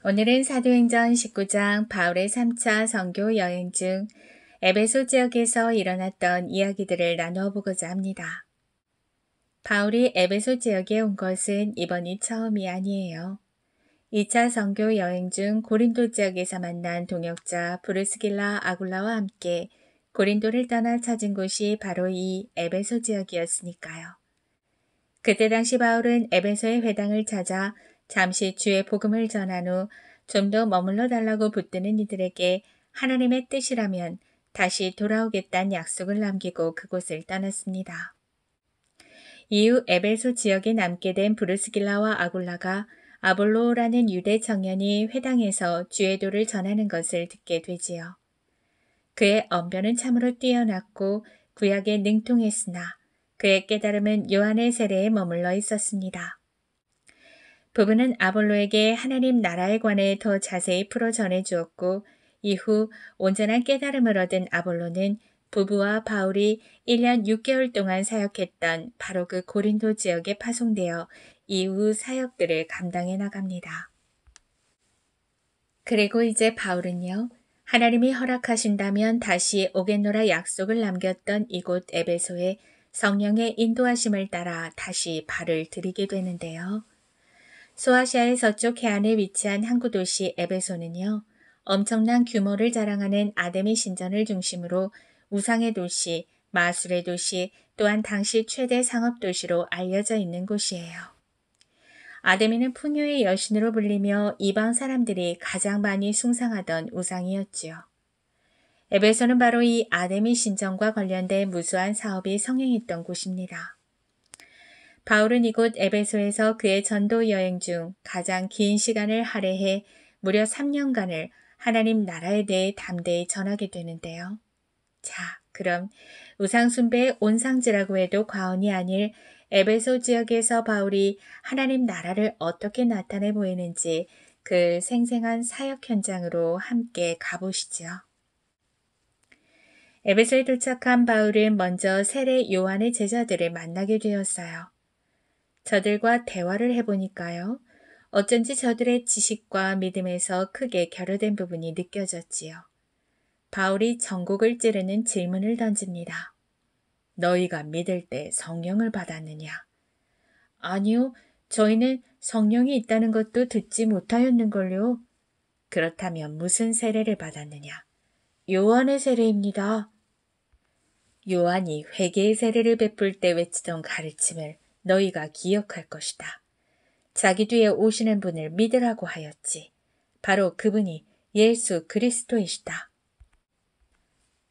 오늘은 사도행전 19장 바울의 3차 선교 여행 중 에베소 지역에서 일어났던 이야기들을 나누어 보고자 합니다. 바울이 에베소 지역에 온 것은 이번이 처음이 아니에요. 2차 선교 여행 중 고린도 지역에서 만난 동역자 브루스길라 아굴라와 함께 고린도를 떠나 찾은 곳이 바로 이 에베소 지역이었으니까요. 그때 당시 바울은 에베소의 회당을 찾아 잠시 주의 복음을 전한 후 좀 더 머물러 달라고 붙드는 이들에게 하나님의 뜻이라면 다시 돌아오겠다는 약속을 남기고 그곳을 떠났습니다. 이후 에베소 지역에 남게 된 브루스길라와 아굴라가 아볼로라는 유대 청년이 회당에서 주의 도를 전하는 것을 듣게 되지요. 그의 언변은 참으로 뛰어났고 구약에 능통했으나 그의 깨달음은 요한의 세례에 머물러 있었습니다. 부부는 아볼로에게 하나님 나라에 관해 더 자세히 풀어 전해주었고 이후 온전한 깨달음을 얻은 아볼로는 부부와 바울이 1년 6개월 동안 사역했던 바로 그 고린도 지역에 파송되어 이후 사역들을 감당해 나갑니다. 그리고 이제 바울은요. 하나님이 허락하신다면 다시 오겠노라 약속을 남겼던 이곳 에베소에 성령의 인도하심을 따라 다시 발을 들이게 되는데요. 소아시아의 서쪽 해안에 위치한 항구 도시 에베소는요. 엄청난 규모를 자랑하는 아데미 신전을 중심으로 우상의 도시, 마술의 도시, 또한 당시 최대 상업 도시로 알려져 있는 곳이에요. 아데미는 풍요의 여신으로 불리며 이방 사람들이 가장 많이 숭상하던 우상이었지요. 에베소는 바로 이 아데미 신전과 관련된 무수한 사업이 성행했던 곳입니다. 바울은 이곳 에베소에서 그의 전도 여행 중 가장 긴 시간을 할애해 무려 3년간을 하나님 나라에 대해 담대히 전하게 되는데요. 자, 그럼 우상숭배의 온상지라고 해도 과언이 아닐 에베소 지역에서 바울이 하나님 나라를 어떻게 나타내 보이는지 그 생생한 사역 현장으로 함께 가보시죠. 에베소에 도착한 바울은 먼저 세례 요한의 제자들을 만나게 되었어요. 저들과 대화를 해보니까요. 어쩐지 저들의 지식과 믿음에서 크게 결여된 부분이 느껴졌지요. 바울이 전곡을 찌르는 질문을 던집니다. 너희가 믿을 때 성령을 받았느냐? 아니요, 저희는 성령이 있다는 것도 듣지 못하였는걸요. 그렇다면 무슨 세례를 받았느냐? 요한의 세례입니다. 요한이 회개의 세례를 베풀 때 외치던 가르침을 너희가 기억할 것이다. 자기 뒤에 오시는 분을 믿으라고 하였지. 바로 그분이 예수 그리스도이시다.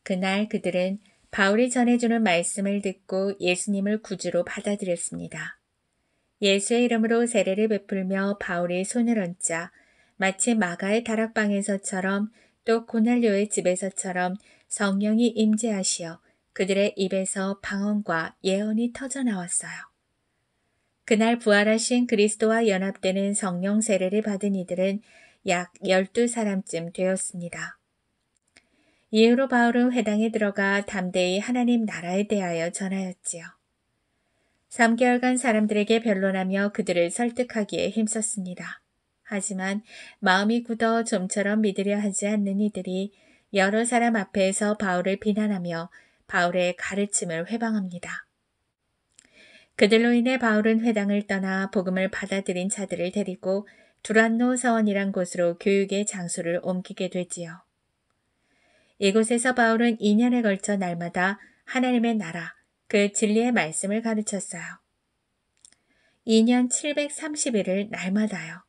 그날 그들은 바울이 전해주는 말씀을 듣고 예수님을 구주로 받아들였습니다. 예수의 이름으로 세례를 베풀며 바울이 손을 얹자 마치 마가의 다락방에서처럼 또 고넬료의 집에서처럼 성령이 임재하시어 그들의 입에서 방언과 예언이 터져 나왔어요. 그날 부활하신 그리스도와 연합되는 성령 세례를 받은 이들은 약 12사람쯤 되었습니다. 이후로 바울은 회당에 들어가 담대히 하나님 나라에 대하여 전하였지요. 3개월간 사람들에게 변론하며 그들을 설득하기에 힘썼습니다. 하지만 마음이 굳어 좀처럼 믿으려 하지 않는 이들이 여러 사람 앞에서 바울을 비난하며 바울의 가르침을 회방합니다. 그들로 인해 바울은 회당을 떠나 복음을 받아들인 자들을 데리고 두란노 서원이란 곳으로 교육의 장소를 옮기게 되지요. 이곳에서 바울은 2년에 걸쳐 날마다 하나님의 나라, 그 진리의 말씀을 가르쳤어요. 2년 730일을 날마다요.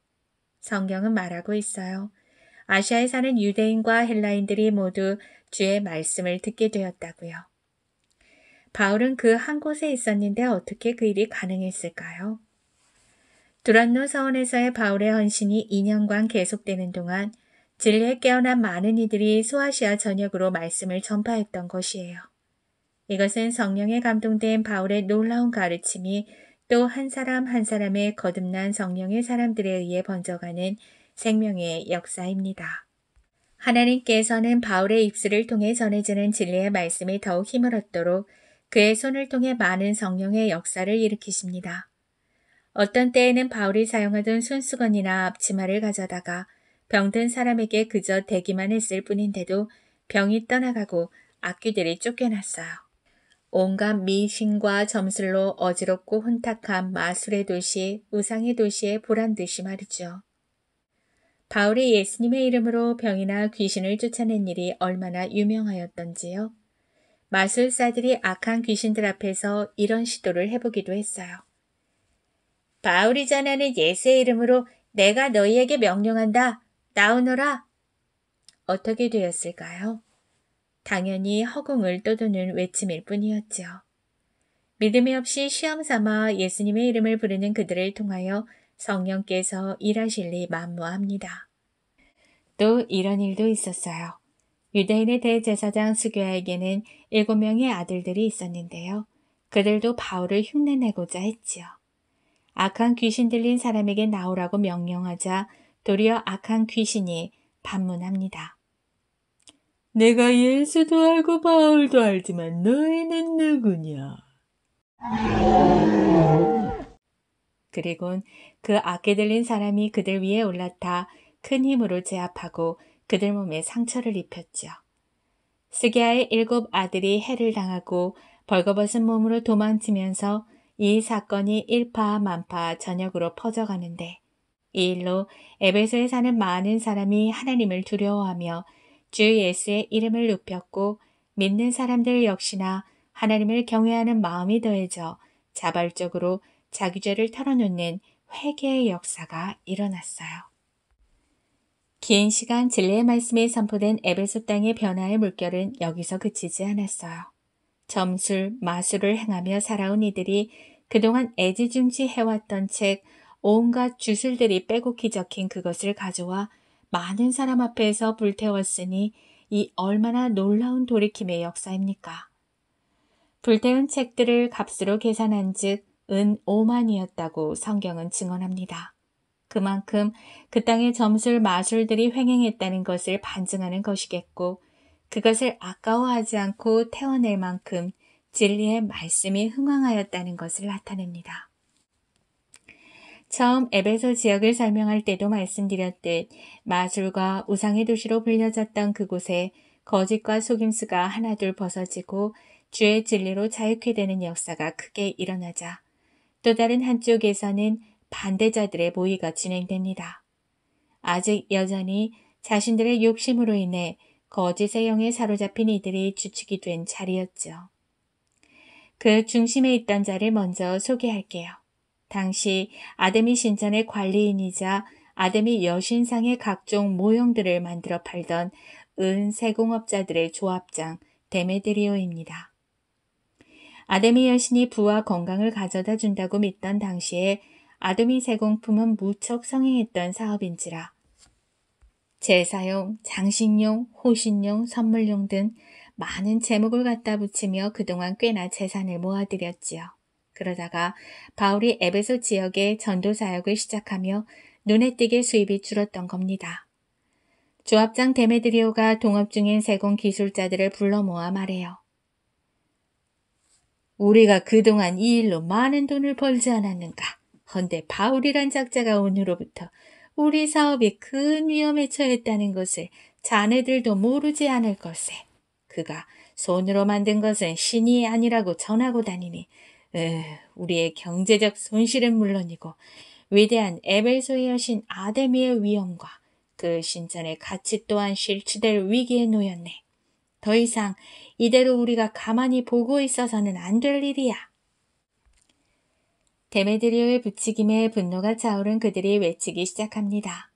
성경은 말하고 있어요. 아시아에 사는 유대인과 헬라인들이 모두 주의 말씀을 듣게 되었다고요. 바울은 그 한 곳에 있었는데 어떻게 그 일이 가능했을까요? 두란노 서원에서의 바울의 헌신이 2년간 계속되는 동안 진리에 깨어난 많은 이들이 소아시아 전역으로 말씀을 전파했던 것이에요. 이것은 성령에 감동된 바울의 놀라운 가르침이 또 한 사람 한 사람의 거듭난 성령의 사람들에 의해 번져가는 생명의 역사입니다. 하나님께서는 바울의 입술을 통해 전해지는 진리의 말씀이 더욱 힘을 얻도록 그의 손을 통해 많은 성령의 역사를 일으키십니다. 어떤 때에는 바울이 사용하던 손수건이나 앞치마를 가져다가 병든 사람에게 그저 대기만 했을 뿐인데도 병이 떠나가고 악귀들이 쫓겨났어요. 온갖 미신과 점술로 어지럽고 혼탁한 마술의 도시, 우상의 도시에 보란듯이 말이죠. 바울이 예수님의 이름으로 병이나 귀신을 쫓아낸 일이 얼마나 유명하였던지요. 마술사들이 악한 귀신들 앞에서 이런 시도를 해보기도 했어요. 바울이 전하는 예수의 이름으로 내가 너희에게 명령한다. 나오너라. 어떻게 되었을까요? 당연히 허공을 떠도는 외침일 뿐이었죠. 믿음이 없이 시험 삼아 예수님의 이름을 부르는 그들을 통하여 성령께서 일하실리 만무합니다. 또 이런 일도 있었어요. 유대인의 대제사장 스교야에게는 7명의 아들들이 있었는데요. 그들도 바울을 흉내내고자 했지요. 악한 귀신 들린 사람에게 나오라고 명령하자 도리어 악한 귀신이 반문합니다. 내가 예수도 알고 바울도 알지만 너희는 누구냐? 그리곤 그 악에 들린 사람이 그들 위에 올라타 큰 힘으로 제압하고 그들 몸에 상처를 입혔죠. 스게아의 7 아들이 해를 당하고 벌거벗은 몸으로 도망치면서 이 사건이 일파만파 전역으로 퍼져가는데 이 일로 에베소에 사는 많은 사람이 하나님을 두려워하며 주 예수의 이름을 높였고 믿는 사람들 역시나 하나님을 경외하는 마음이 더해져 자발적으로 자기 죄를 털어놓는 회개의 역사가 일어났어요. 긴 시간 진리의 말씀이 선포된 에베소 땅의 변화의 물결은 여기서 그치지 않았어요. 점술, 마술을 행하며 살아온 이들이 그동안 애지중지해왔던 책, 온갖 주술들이 빼곡히 적힌 그것을 가져와 많은 사람 앞에서 불태웠으니 이 얼마나 놀라운 돌이킴의 역사입니까? 불태운 책들을 값으로 계산한 즉 은 5만이었다고 성경은 증언합니다. 그만큼 그 땅의 점술 마술들이 횡행했다는 것을 반증하는 것이겠고 그것을 아까워하지 않고 태워낼 만큼 진리의 말씀이 흥왕하였다는 것을 나타냅니다. 처음 에베소 지역을 설명할 때도 말씀드렸듯 마술과 우상의 도시로 불려졌던 그곳에 거짓과 속임수가 하나둘 벗어지고 주의 진리로 자유케 되는 역사가 크게 일어나자 또 다른 한쪽에서는 반대자들의 모의가 진행됩니다. 아직 여전히 자신들의 욕심으로 인해 거짓의 영에 사로잡힌 이들이 주축이 된 자리였죠. 그 중심에 있던 자를 먼저 소개할게요. 당시 아데미 신전의 관리인이자 아데미 여신상의 각종 모형들을 만들어 팔던 은세공업자들의 조합장 데메드리오입니다. 아데미 여신이 부와 건강을 가져다 준다고 믿던 당시에 아데미 세공품은 무척 성행했던 사업인지라 제사용, 장식용, 호신용, 선물용 등 많은 제목을 갖다 붙이며 그동안 꽤나 재산을 모아들였지요. 그러다가 바울이 에베소 지역에 전도 사역을 시작하며 눈에 띄게 수입이 줄었던 겁니다. 조합장 데메드리오가 동업 중인 세공 기술자들을 불러 모아 말해요. 우리가 그동안 이 일로 많은 돈을 벌지 않았는가? 헌데 바울이란 작자가 오늘로부터 우리 사업이 큰 위험에 처했다는 것을 자네들도 모르지 않을 것에 그가 손으로 만든 것은 신이 아니라고 전하고 다니니 우리의 경제적 손실은 물론이고 위대한 에베소의 여신 아데미의 위엄과 그 신전의 가치 또한 실추될 위기에 놓였네. 더 이상 이대로 우리가 가만히 보고 있어서는 안 될 일이야. 데메드리오의 부추김에 분노가 차오른 그들이 외치기 시작합니다.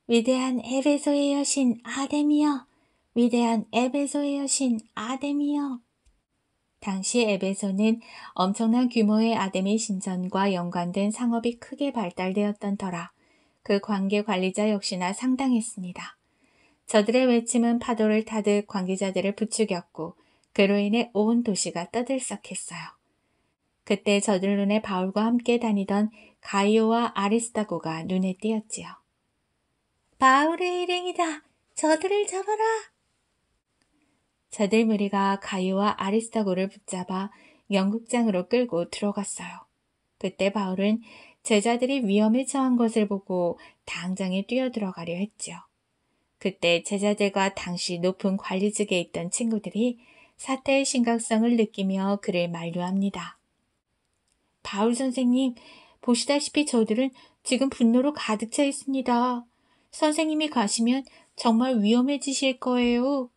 위대한 에베소의 여신 아데미여! 위대한 에베소의 여신 아데미여! 당시 에베소는 엄청난 규모의 아데미 신전과 연관된 상업이 크게 발달되었던 터라 그 관계 관리자 역시나 상당했습니다. 저들의 외침은 파도를 타듯 관계자들을 부추겼고 그로 인해 온 도시가 떠들썩했어요. 그때 저들 눈에 바울과 함께 다니던 가이오와 아리스타고가 눈에 띄었지요. 바울의 일행이다. 저들을 잡아라. 저들 무리가 가이오와 아리스타고를 붙잡아 연극장으로 끌고 들어갔어요. 그때 바울은 제자들이 위험에 처한 것을 보고 당장에 뛰어들어가려 했죠. 그때 제자들과 당시 높은 관리직에 있던 친구들이 사태의 심각성을 느끼며 그를 만류합니다. 바울 선생님, 보시다시피 저들은 지금 분노로 가득 차 있습니다. 선생님이 가시면 정말 위험해지실 거예요.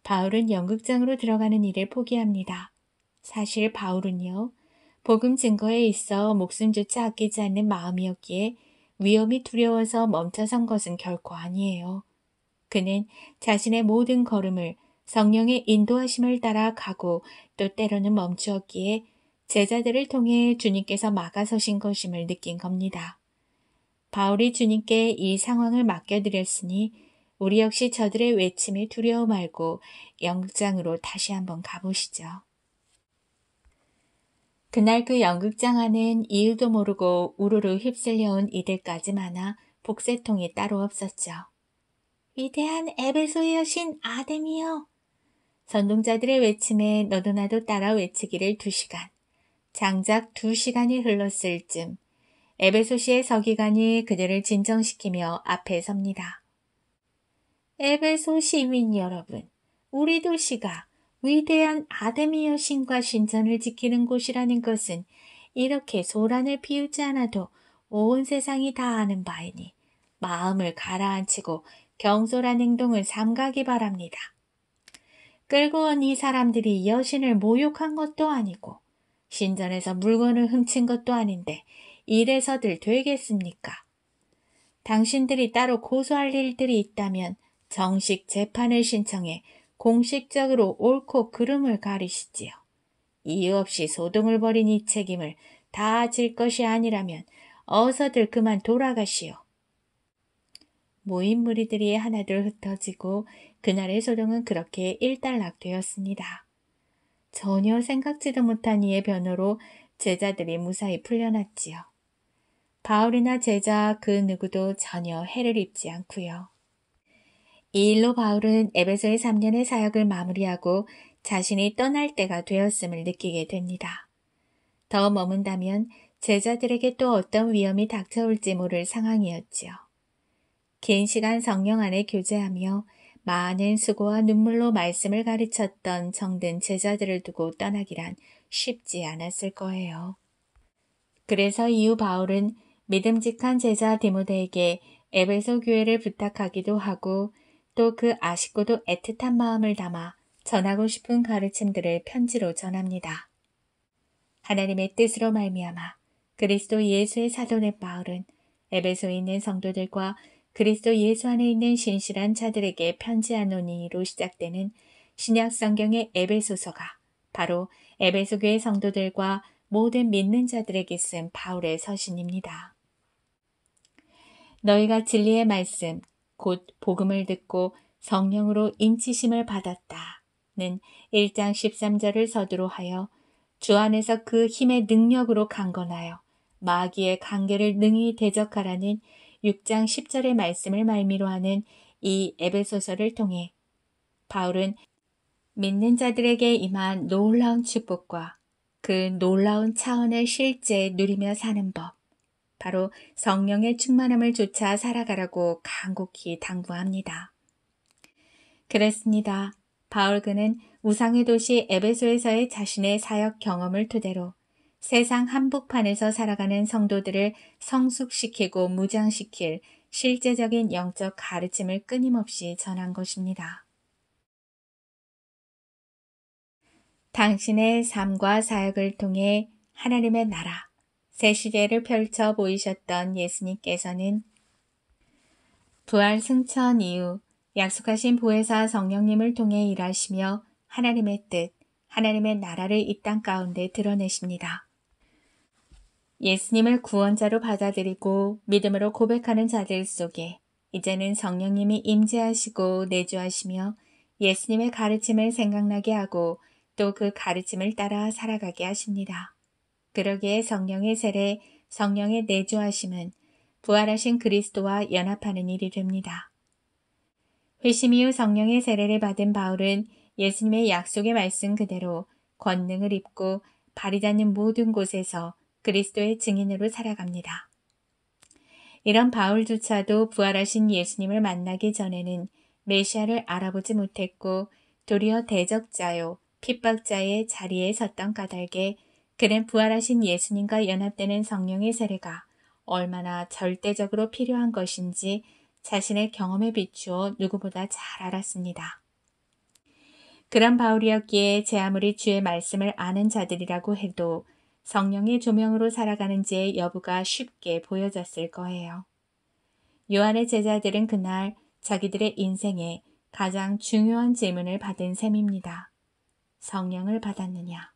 바울은 연극장으로 들어가는 일을 포기합니다. 사실 바울은요, 복음 증거에 있어 목숨조차 아끼지 않는 마음이었기에 위험이 두려워서 멈춰선 것은 결코 아니에요. 그는 자신의 모든 걸음을 성령의 인도하심을 따라 가고 또 때로는 멈추었기에 제자들을 통해 주님께서 막아서신 것임을 느낀 겁니다. 바울이 주님께 이 상황을 맡겨드렸으니 우리 역시 저들의 외침에 두려워 말고 연극장으로 다시 한번 가보시죠. 그날 그 연극장 안엔 이유도 모르고 우르르 휩쓸려온 이들까지 많아 복세통이 따로 없었죠. 위대한 에베소의 여신 아데미여! 선동자들의 외침에 너도 나도 따라 외치기를 2시간. 장작 2시간이 흘렀을 즈음 에베소시의 서기관이 그들을 진정시키며 앞에 섭니다. 에베소 시민 여러분, 우리 도시가 위대한 아데미 여신과 신전을 지키는 곳이라는 것은 이렇게 소란을 피우지 않아도 온 세상이 다 아는 바이니 마음을 가라앉히고 경솔한 행동을 삼가기 바랍니다. 끌고 온 이 사람들이 여신을 모욕한 것도 아니고 신전에서 물건을 훔친 것도 아닌데 이래서들 되겠습니까? 당신들이 따로 고소할 일들이 있다면 정식 재판을 신청해 공식적으로 옳고 그름을 가리시지요. 이유 없이 소동을 벌인 이 책임을 다 질 것이 아니라면 어서들 그만 돌아가시오. 모인 무리들이 하나둘 흩어지고 그날의 소동은 그렇게 일단락되었습니다. 전혀 생각지도 못한 이의 변호로 제자들이 무사히 풀려났지요. 바울이나 제자 그 누구도 전혀 해를 입지 않고요. 이 일로 바울은 에베소의 3년의 사역을 마무리하고 자신이 떠날 때가 되었음을 느끼게 됩니다. 더 머문다면 제자들에게 또 어떤 위험이 닥쳐올지 모를 상황이었지요. 긴 시간 성령 안에 교제하며 많은 수고와 눈물로 말씀을 가르쳤던 정든 제자들을 두고 떠나기란 쉽지 않았을 거예요. 그래서 이후 바울은 믿음직한 제자 디모데에게 에베소 교회를 부탁하기도 하고 또 그 아쉽고도 애틋한 마음을 담아 전하고 싶은 가르침들을 편지로 전합니다. 하나님의 뜻으로 말미암아 그리스도 예수의 사도된 바울은 에베소에 있는 성도들과 그리스도 예수 안에 있는 신실한 자들에게 편지하노니로 시작되는 신약 성경의 에베소서가 바로 에베소 교회 성도들과 모든 믿는 자들에게 쓴 바울의 서신입니다. 너희가 진리의 말씀, 곧 복음을 듣고 성령으로 인치심을 받았다는 1장 13절을 서두로 하여 주 안에서 그 힘의 능력으로 강건하여 마귀의 관계를 능히 대적하라는 6장 10절의 말씀을 말미로 하는 이 에베소서를 통해 바울은 믿는 자들에게 임한 놀라운 축복과 그 놀라운 차원을 실제 누리며 사는 법, 바로 성령의 충만함을 좇아 살아가라고 간곡히 당부합니다. 그렇습니다. 바울 그는 우상의 도시 에베소에서의 자신의 사역 경험을 토대로 세상 한복판에서 살아가는 성도들을 성숙시키고 무장시킬 실제적인 영적 가르침을 끊임없이 전한 것입니다. 당신의 삶과 사역을 통해 하나님의 나라, 새 시대를 펼쳐 보이셨던 예수님께서는 부활 승천 이후 약속하신 보혜사 성령님을 통해 일하시며 하나님의 뜻, 하나님의 나라를 이 땅 가운데 드러내십니다. 예수님을 구원자로 받아들이고 믿음으로 고백하는 자들 속에 이제는 성령님이 임재하시고 내주하시며 예수님의 가르침을 생각나게 하고 또 그 가르침을 따라 살아가게 하십니다. 그러기에 성령의 세례, 성령의 내주하심은 부활하신 그리스도와 연합하는 일이 됩니다. 회심 이후 성령의 세례를 받은 바울은 예수님의 약속의 말씀 그대로 권능을 입고 발이 닿는 모든 곳에서 그리스도의 증인으로 살아갑니다. 이런 바울조차도 부활하신 예수님을 만나기 전에는 메시아를 알아보지 못했고 도리어 대적자요 핍박자의 자리에 섰던 까닭에 그는 부활하신 예수님과 연합되는 성령의 세례가 얼마나 절대적으로 필요한 것인지 자신의 경험에 비추어 누구보다 잘 알았습니다. 그런 바울이었기에 제 아무리 주의 말씀을 아는 자들이라고 해도 성령의 조명으로 살아가는지의 여부가 쉽게 보여졌을 거예요. 요한의 제자들은 그날 자기들의 인생에 가장 중요한 질문을 받은 셈입니다. 성령을 받았느냐?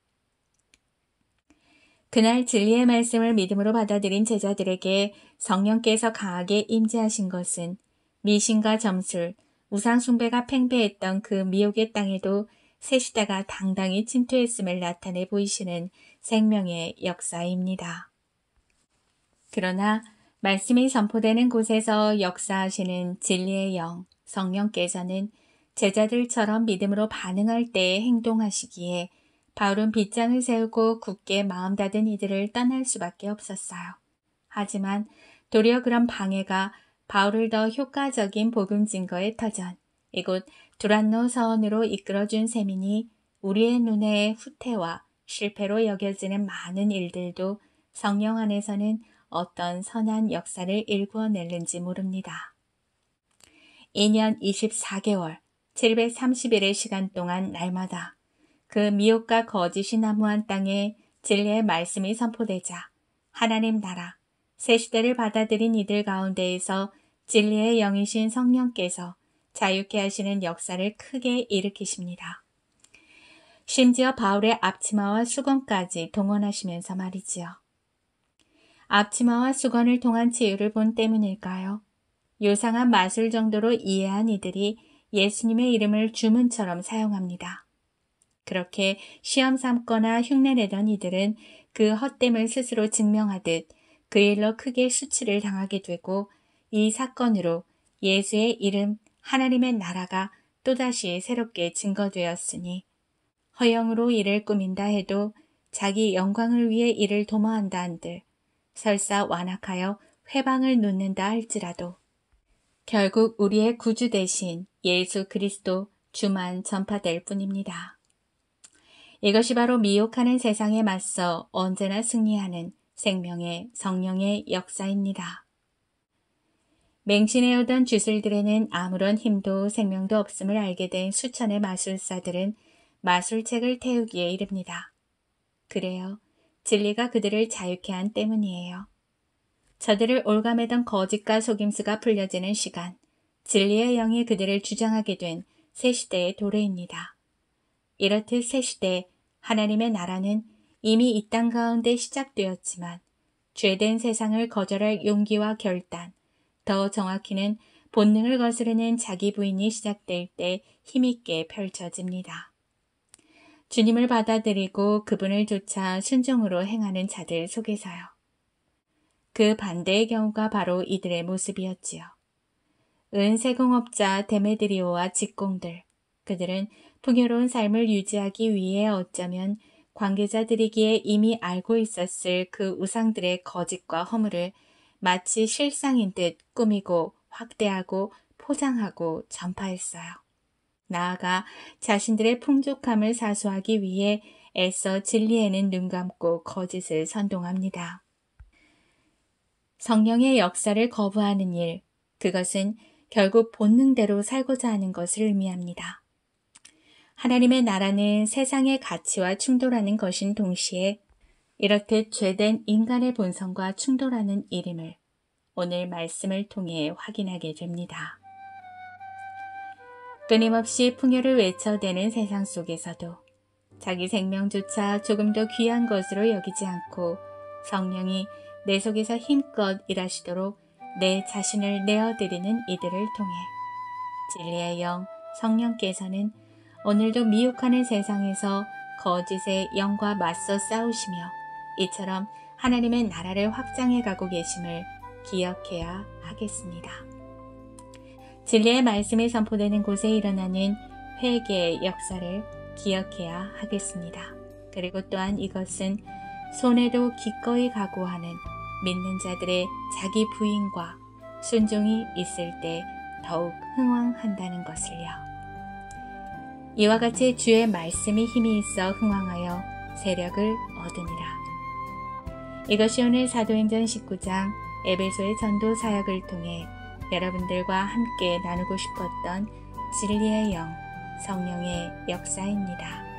그날 진리의 말씀을 믿음으로 받아들인 제자들에게 성령께서 강하게 임재하신 것은 미신과 점술, 우상숭배가 팽배했던 그 미혹의 땅에도 새 시대가 당당히 침투했음을 나타내 보이시는 생명의 역사입니다. 그러나 말씀이 선포되는 곳에서 역사하시는 진리의 영, 성령께서는 제자들처럼 믿음으로 반응할 때에 행동하시기에 바울은 빗장을 세우고 굳게 마음 닫은 이들을 떠날 수밖에 없었어요. 하지만 도리어 그런 방해가 바울을 더 효과적인 복음 증거의 터전, 이곳 두란노 서원으로 이끌어준 셈이니 우리의 눈에 후퇴와 실패로 여겨지는 많은 일들도 성령 안에서는 어떤 선한 역사를 일구어냈는지 모릅니다. 2년 24개월, 730일의 시간 동안 날마다 그 미혹과 거짓이 난무한 땅에 진리의 말씀이 선포되자 하나님 나라, 새 시대를 받아들인 이들 가운데에서 진리의 영이신 성령께서 자유케 하시는 역사를 크게 일으키십니다. 심지어 바울의 앞치마와 수건까지 동원하시면서 말이지요. 앞치마와 수건을 통한 치유를 본 때문일까요? 요상한 마술 정도로 이해한 이들이 예수님의 이름을 주문처럼 사용합니다. 그렇게 시험 삼거나 흉내내던 이들은 그 헛됨을 스스로 증명하듯 그 일로 크게 수치를 당하게 되고 이 사건으로 예수의 이름 하나님의 나라가 또다시 새롭게 증거되었으니 허영으로 이를 꾸민다 해도 자기 영광을 위해 이를 도모한다 한들 설사 완악하여 회방을 놓는다 할지라도 결국 우리의 구주 대신 예수 그리스도 주만 전파될 뿐입니다. 이것이 바로 미혹하는 세상에 맞서 언제나 승리하는 생명의 성령의 역사입니다. 맹신해오던 주술들에는 아무런 힘도 생명도 없음을 알게 된 수천의 마술사들은 마술책을 태우기에 이릅니다. 그래요. 진리가 그들을 자유케 한 때문이에요. 저들을 올가매던 거짓과 속임수가 풀려지는 시간, 진리의 영이 그들을 주장하게 된 새 시대의 도래입니다. 이렇듯 새 시대 하나님의 나라는 이미 이 땅 가운데 시작되었지만 죄된 세상을 거절할 용기와 결단, 더 정확히는 본능을 거스르는 자기 부인이 시작될 때 힘있게 펼쳐집니다. 주님을 받아들이고 그분을 쫓아 순종으로 행하는 자들 속에서요. 그 반대의 경우가 바로 이들의 모습이었지요. 은세공업자 데메드리오와 직공들, 그들은 풍요로운 삶을 유지하기 위해 어쩌면 관계자들이기에 이미 알고 있었을 그 우상들의 거짓과 허물을 마치 실상인 듯 꾸미고 확대하고 포장하고 전파했어요. 나아가 자신들의 풍족함을 사수하기 위해 애써 진리에는 눈 감고 거짓을 선동합니다. 성령의 역사를 거부하는 일, 그것은 결국 본능대로 살고자 하는 것을 의미합니다. 하나님의 나라는 세상의 가치와 충돌하는 것인 동시에 이렇듯 죄된 인간의 본성과 충돌하는 일임을 오늘 말씀을 통해 확인하게 됩니다. 끊임없이 풍요를 외쳐대는 세상 속에서도 자기 생명조차 조금 더 귀한 것으로 여기지 않고 성령이 내 속에서 힘껏 일하시도록 내 자신을 내어드리는 이들을 통해 진리의 영 성령께서는 오늘도 미혹하는 세상에서 거짓의 영과 맞서 싸우시며 이처럼 하나님의 나라를 확장해 가고 계심을 기억해야 하겠습니다. 진리의 말씀이 선포되는 곳에 일어나는 회개의 역사를 기억해야 하겠습니다. 그리고 또한 이것은 손해도 기꺼이 각오하는 믿는 자들의 자기 부인과 순종이 있을 때 더욱 흥왕한다는 것을요. 이와 같이 주의 말씀이 힘이 있어 흥왕하여 세력을 얻으니라. 이것이 오늘 사도행전 19장 에베소의 전도 사역을 통해 여러분들과 함께 나누고 싶었던 진리의 영, 성령의 역사입니다.